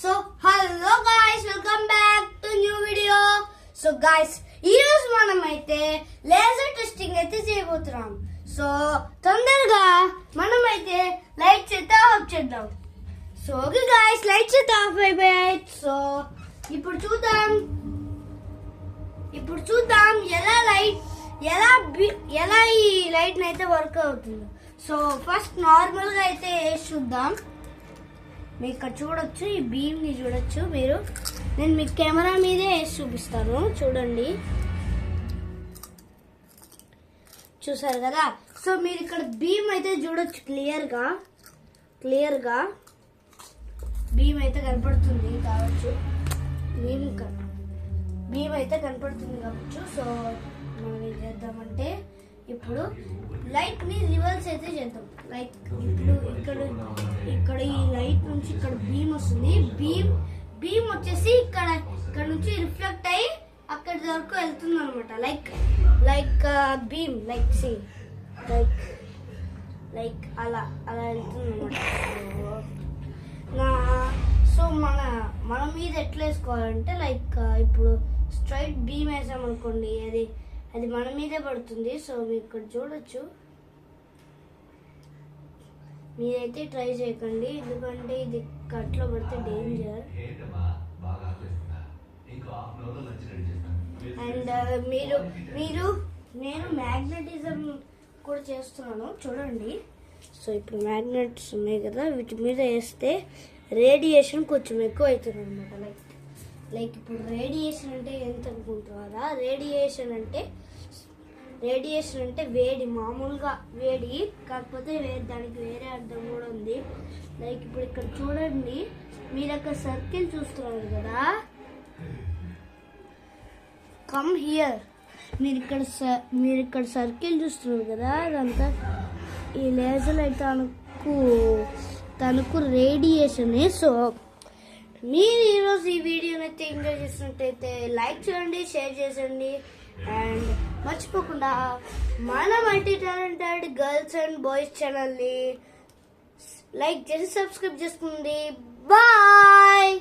So hello guys, welcome back to new video. So guys, ఈ రోజు మనమైతే laser testing అయితే చేయబోతున్నాం. సో తొందరగా మనమైతే లైట్స్ అయితే ఆఫ్ చేద్దాం. సో ఓకే గాయ్స్, లైట్స్ అయితే ఆఫ్ అయిపోయాయి. సో ఇప్పుడు చూద్దాం ఎలా ఈ లైట్ అయితే వర్క్ అవుతుందో. సో ఫస్ట్ నార్మల్ గా అయితే వేసి చూద్దాం. మీరు ఇక్కడ చూడొచ్చు, ఈ బీమ్ ని చూడొచ్చు మీరు. నేను మీకు కెమెరా మీదే వేసి చూపిస్తాను, చూడండి. చూసారు కదా? సో మీరు ఇక్కడ బీమ్ అయితే చూడొచ్చు క్లియర్ గా బీమ్ అయితే కనపడుతుంది కావచ్చు. బీమ్ అయితే కనపడుతుంది కావచ్చు. సో మనం ఏం చేద్దామంటే ఇప్పుడు లైట్ ని రివర్స్ అయితే చేద్దాం. లైక్ ఇప్పుడు ఇక్కడ ఈ లైట్ నుంచి ఇక్కడ బీమ్ వస్తుంది. బీమ్ వచ్చేసి ఇక్కడ నుంచి రిఫ్లెక్ట్ అయ్యి అక్కడి వరకు వెళ్తుంది అనమాట. లైక్ బీమ్ లైక్ అలా వెళ్తుంది అనమాట. సో మన మీద ఎట్లా వేసుకోవాలంటే లైక్ ఇప్పుడు స్ట్రైట్ బీమ్ వేసామనుకోండి, అది మన మీదే పడుతుంది. సో మీరు ఇక్కడ చూడొచ్చు. మీరైతే ట్రై చేయకండి, ఎందుకంటే ఇది కట్లో పడితే డేంజర్. అండ్ నేను మ్యాగ్నెటిజం కూడా చేస్తున్నాను, చూడండి. సో ఇప్పుడు మ్యాగ్నెట్స్ ఉన్నాయి కదా, వీటి మీద వేస్తే రేడియేషన్ కొంచెం ఎక్కువ అవుతుంది అనమాట. లైక్ ఇప్పుడు రేడియేషన్ అంటే ఎంత అనుకుంటున్నారా? రేడియేషన్ అంటే వేడి, మామూలుగా వేడి, కాకపోతే దానికి వేరే అర్థం కూడా ఉంది. లైక్ ఇప్పుడు ఇక్కడ చూడండి, మీరు అక్కడ సర్కిల్ చూస్తున్నారు కదా, కమ్ హియర్. మీరు ఇక్కడ సర్కిల్ చూస్తున్నారు కదా, అదంతా ఈ లేజర్ అయితే తనకు రేడియేషనే. సో మీరు ఈరోజు ఈ వీడియోని అయితే ఎంజాయ్ చేసినట్టయితే లైక్ చేయండి, షేర్ చేయండి. అండ్ మర్చిపోకుండా మన multi talented girls and boys ఛానల్ని లైక్ చేసి సబ్స్క్రైబ్ చేసుకోండి. బాయ్.